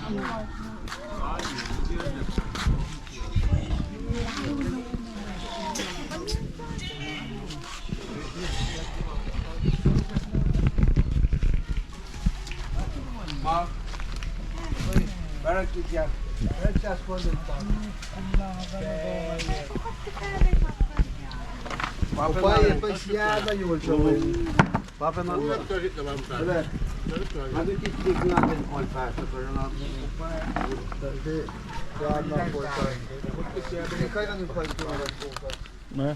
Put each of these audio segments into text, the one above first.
Mark. Barak gidecek. Ben çalışmadım. Papaya pasyada yun siya. Papa na. Wala. Ano kitik natin all fast pero na. Kasi kaya na po tayo. Kaya lang yung fight ko na po. Ne?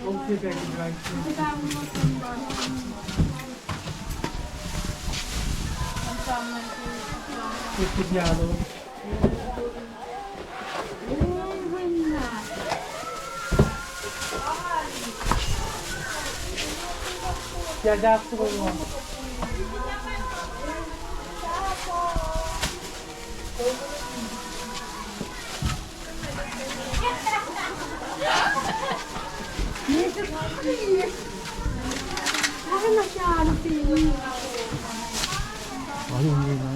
Okay, thank you guys. Kityado. Tiada aku. Bakit masyado sili? Ayun yun na.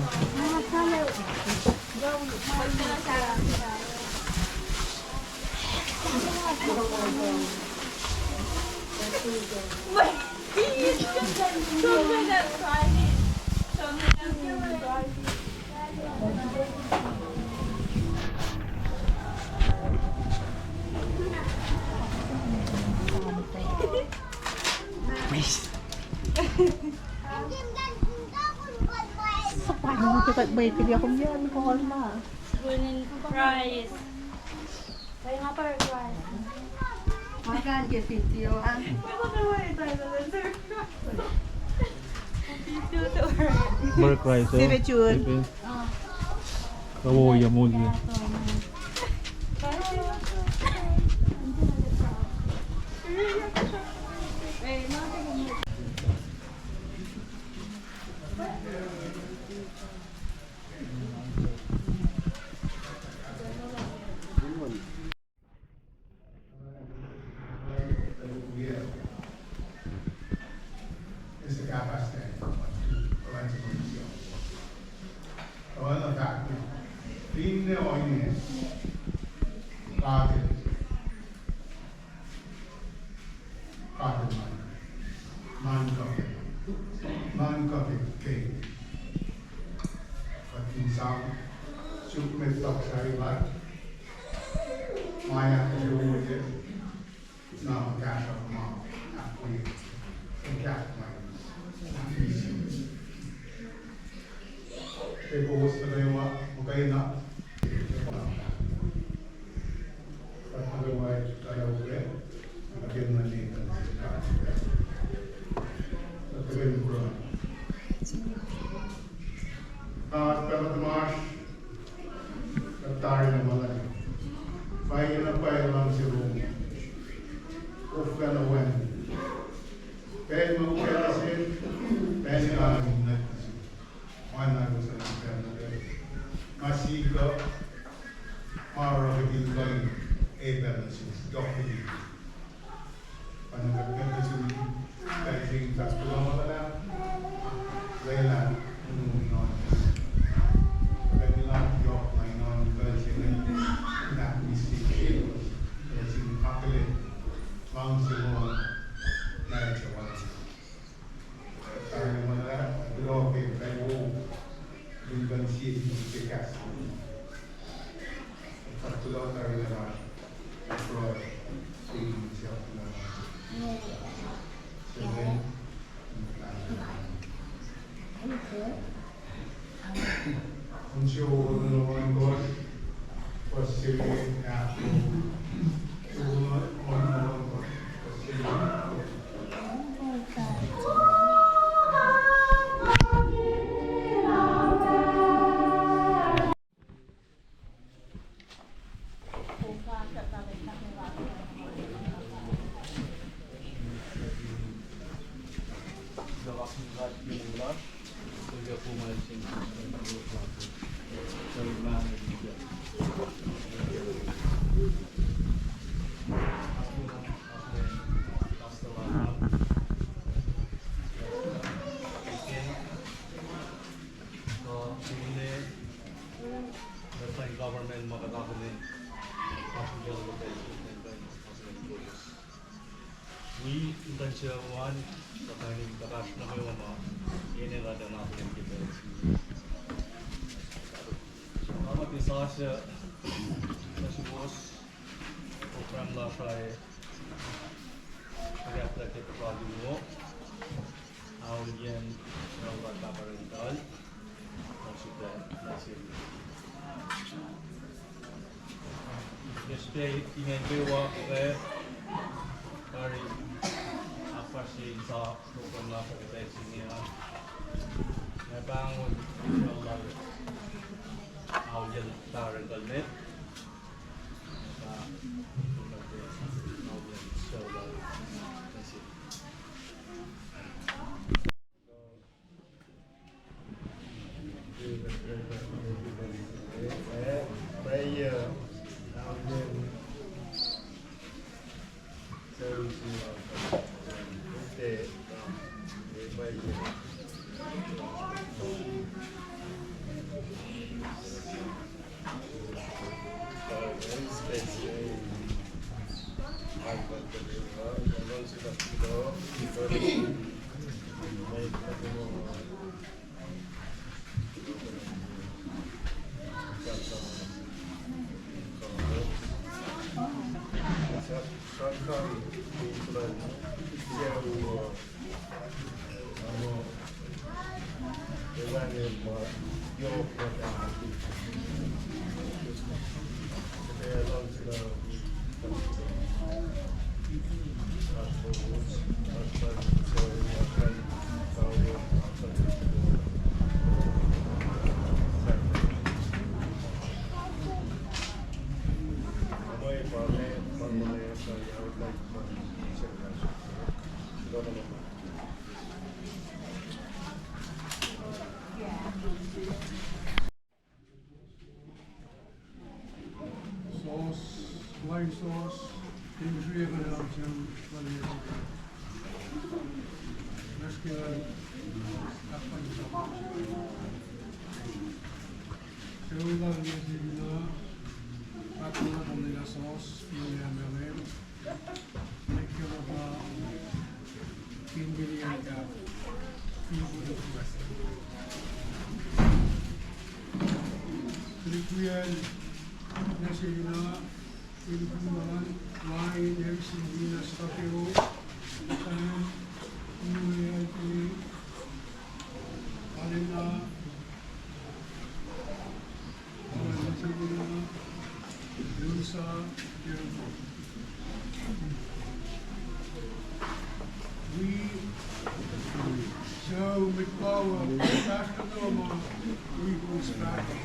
Paano mo kita baiti ako yan? Call na. Winning prize. Kaya nga pa prize. Makan ke sitio. Work right, so. Sibechun. Kawo ya mo niya. Questa capacità avanti condizione. Allora fatto pinne ogni parte man coffee cake. But in some soup with toxari like Maya do with it. Now cash of mom after the cat Kaya buhos na kayo magkain na. At otherwise, tayo ulit. Magkain na dito. At gawin ko. Pero tumash. Nagtari na malay. Pahinga na pahinga lang si Rome. Off ka na wen. Kaya magkaya kasi, kaya sila Mana gusto ng pera Masiga Maragin lang Ebernesis Dokili Panagaganda sa Kaising Tatlo lang wala Layla Noon Pagkakilang Yok May noon Kaising Nakmisik Kaising Kakilit Mang Simon Naitsa Wala Tayo naman na Bloke Tayo Dengan sih dikas. Satu tahun dari dalam April ini siapa nama? Seven. Unsur orang gol pasti ya. Orang gol pasti. makakakunin we intention kakainin kakash na kayo mga yun yung ganda natin kita ama tisasya na si boss program la siya kaya kita pagi mo audience ng bata parental maksudnya nasib Yesterday, ingin bawa ke hari apa sih sa program lah kita sini ya. Bangun insyaallah audiens tarik kalmet. Audiens insyaallah nasib. Wine sauce, ingeschreven op zijn wanneer misschien afval zo lang is die na pakken we dan de sauce die we hebben lekker op ingrediënten gaf voor de rest liquid nasional Ilmuwan, wine, everything na sa kapiro, kanan, inuwi, alina, nasigina, lunsa, so met power, graag genomen, we gaan spraken.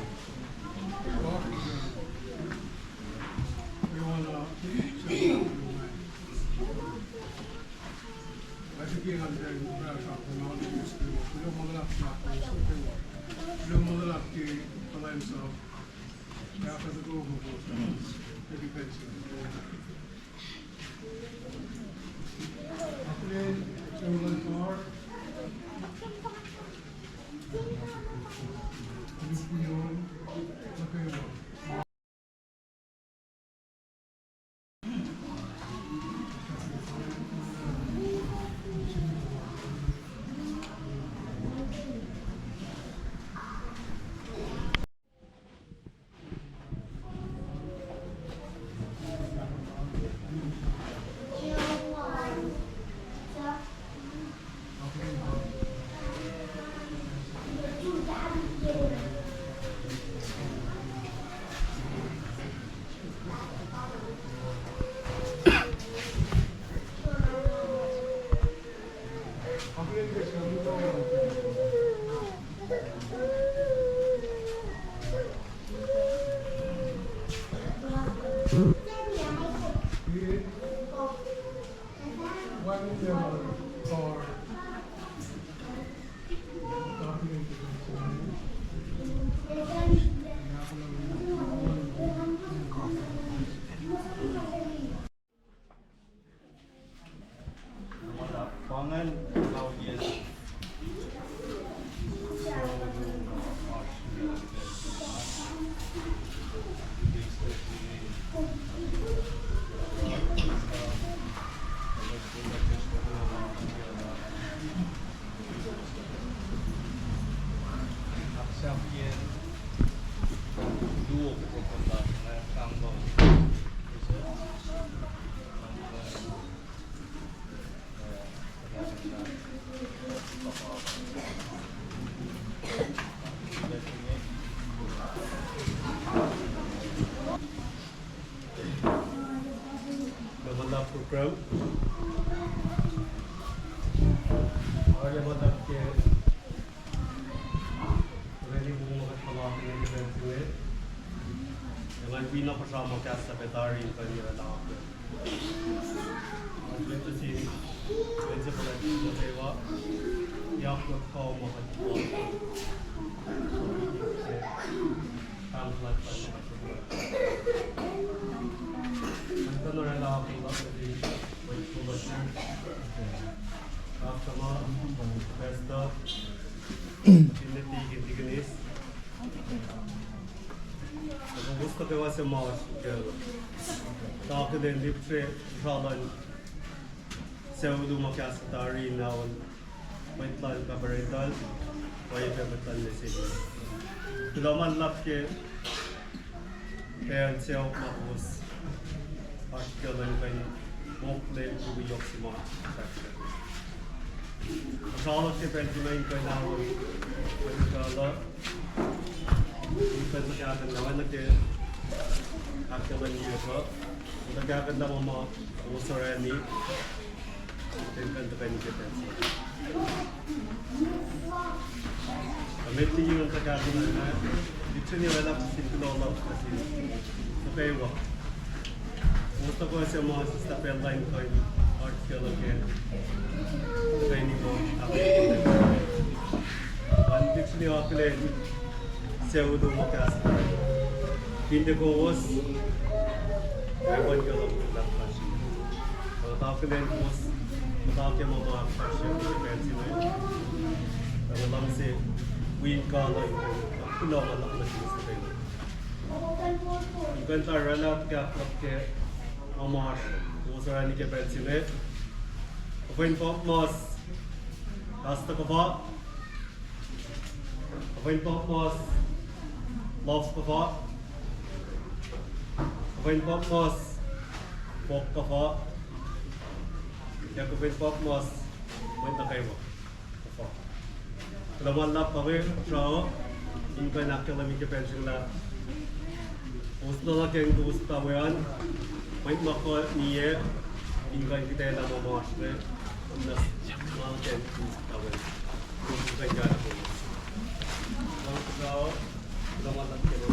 Pangan audiens program. Oraya batak ke ready bunga katpalaki ng event nila. Dengan pinapasama ka sa petari yung kanila lang. Ito si principal at ito kayo yakot ko makatpalaki. Pamphlet pa siya katpalaki. Ang tanong lang ako lang kasi wait for the church. After best of tinitigil-tigilis. Kung gusto ko sa mga takot din libre shalan sa lumakas sa tari na may tal kabarental may pemetal na sila. Kailangan lap ke kaya siya makos artikalan kayo mokle kubiyok si mga section. Shalan ke Benjamin kayo na kala Ipan magkakan naman nag-akalan niyo ko. Nagkakan naman mga usorani. Ito yung kanta kayo nag-depensa. Kamit niyo yung nagkakan na dito niyo wala sa sinkulolog kasi sa pewa. Gusto ko sa mga stapel line ko yung article again. Ito kayo niyo mo. Dito niyo akalan pseudo makas. Hindi ko was ewan ko lang lang kasi. Kalau tahu kan was tahu ke mau apa fashion fancy ni. Kalau lang si win kalau itu aku nama nak mesti mesti. Bukan taranat ke amas. Was orang ni ke fancy ni. Apa pop mas. Hasta kapa. Apa pop mas. Loves kafa. When pop mas pop kafa. Ya when pop mas when na kayo kafa. Kalaman lap kami siya. Inka nakilami ke pension la. Usno la keng gusta wayan. May mako niye. Inka kita na mamasre. Nas mal keng gusta wayan. Kung kaya na po. Ang siya. Kalaman kilo.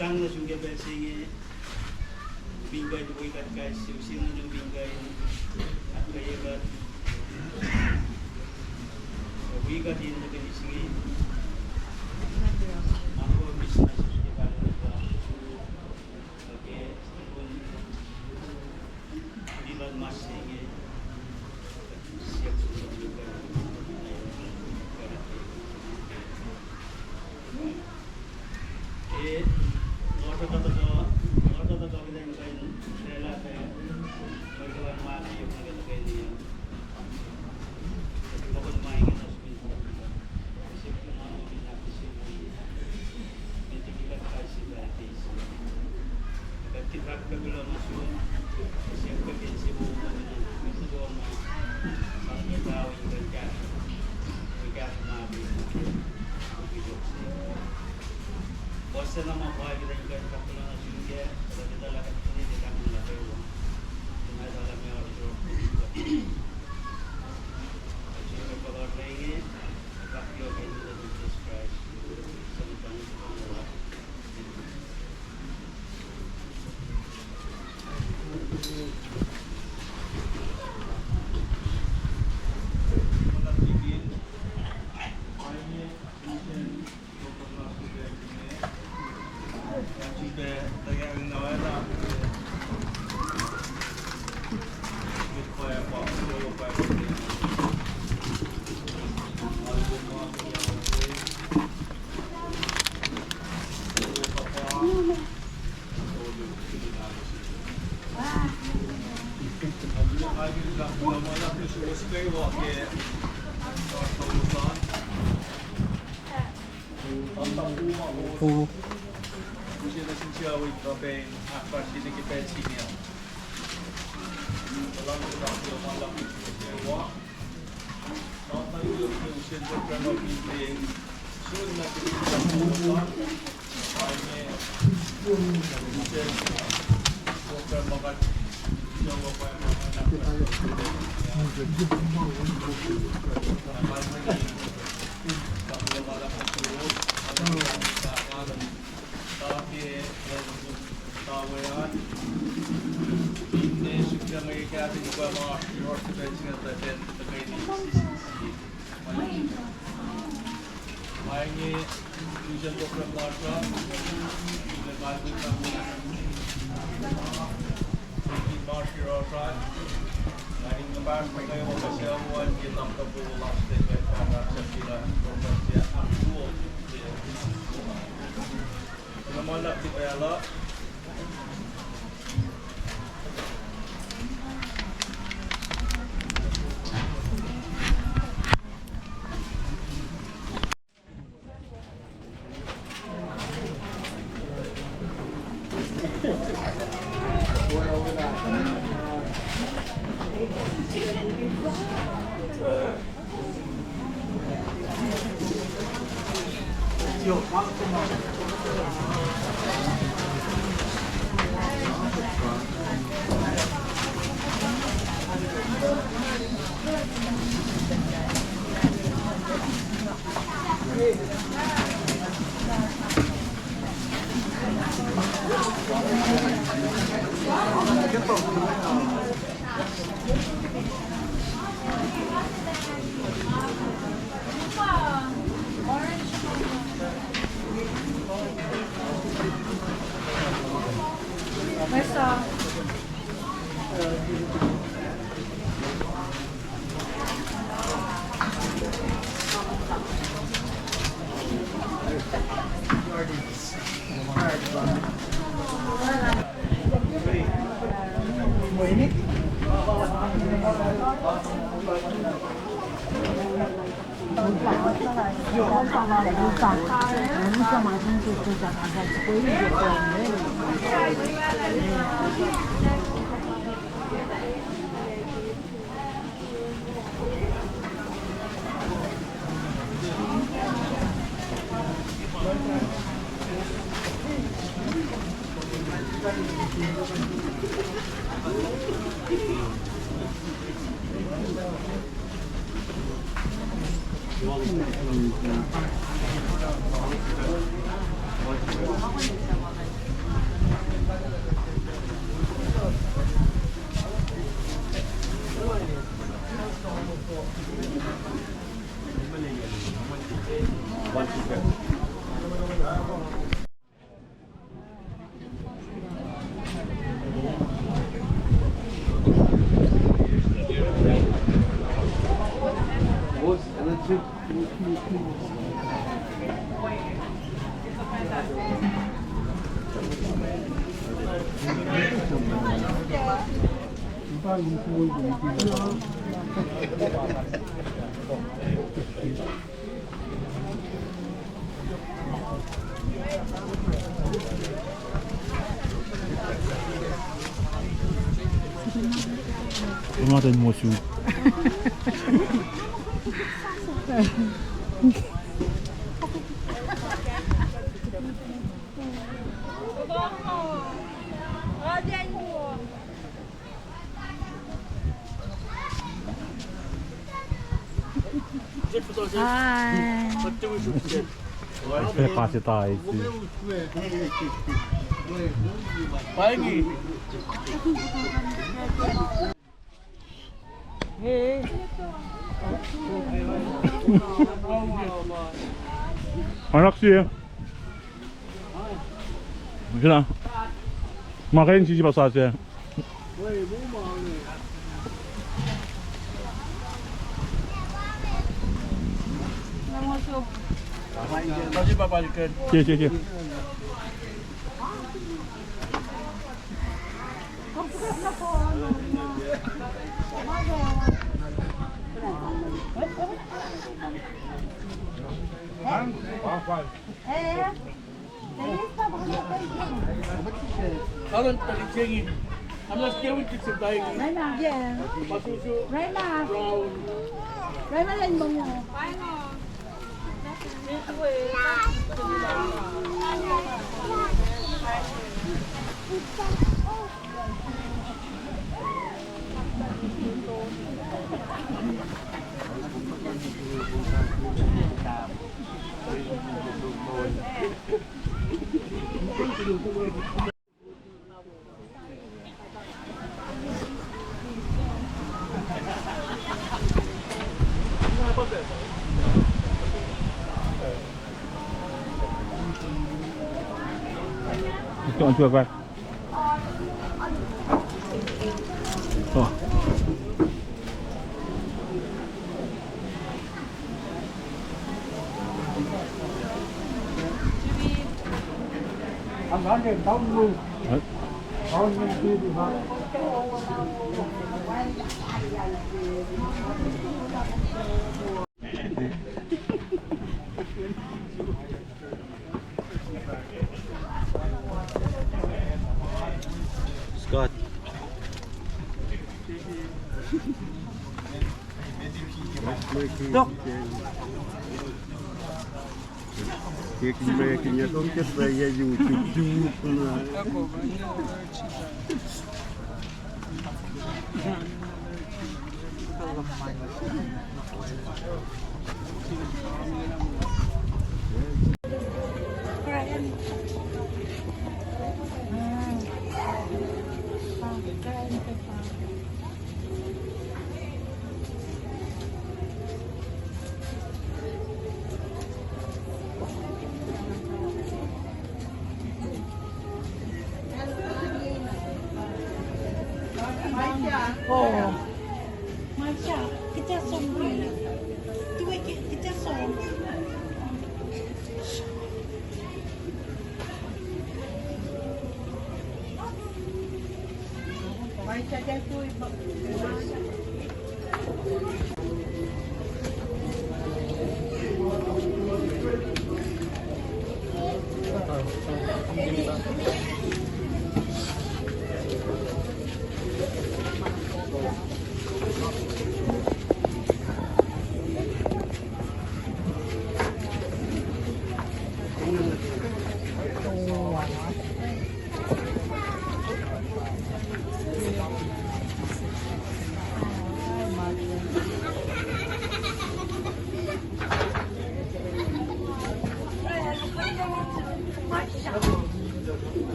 Kang na sungge bensinge bingkai tu ikat guys sing na bingkai at kaya kat ikat din na bensinge ako business sungge kan okay di ban mas singe siap sungge Bosan nama boy kita juga kapal nak juga, kalau kita lakukan ini kita akan lakukan. Tunai dalamnya harus berhenti. Jadi kalau lagi, kapal kita itu describe tentang apa. Oh. Usia dah sincere with the pain, apa sih ni kita sini? Kalau kita dah malam itu wah, nak tahu usia tu kerana kita sudah nak kita buat, ini usia program makan jauh apa yang nak tapi tawaran ini sudah mereka juga masih harus berjalan dan terkait sisi mainnya tujuan program bahasa lepas itu kami masih harus lain lepas mereka yang bersiawan kita perlu last day para sekitar provinsi aktual Carmelina di Bella. Not in more soup. Hi. Kaya kasi tayo. Pagi. Anak siya. Gina. Makain si Basa siya. Kasi babalikan. Sige. Alan talikingin. Alas kewin kitsa tayo. Rena, yeah. Masuso. Rena. Brown. Rena lang mo mo. Ito ang sugar. Oh. Ang ganda, taon mo. Ay. Taon mo dito ha. Scott. Breaking ya dong kes saya YouTube na. Oh. Masya, kita sombong. Tuwe kita sombong. Masya dia tuwe.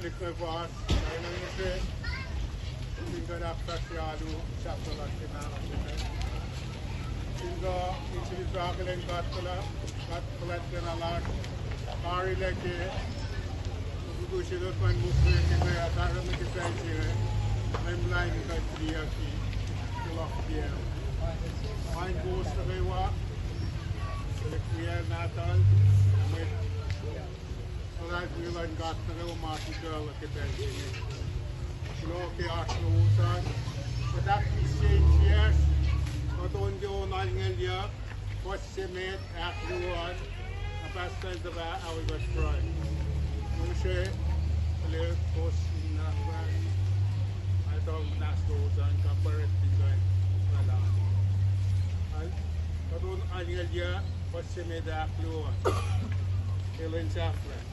Păi că vas, ai năște, din care aptașialu, șapte la final, din că nici zagele în gatăla de la lar, carile că duce de când mustre că noi atară mă că pe aici, mai mult ca tria aqui, que lá que é. Mai gosta de eu, que é Natal, mas Like we like got the little market girl look at that thing. Look at our but that is yes. But on the own Anglia, what's the mate after one? A past time the back, I will go try. No share, a little post in that way. I thought that's those and compare it to going. But on Anglia, what's the mate after one? Helen Chapman.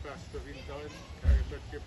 Basta vintão, cara, para que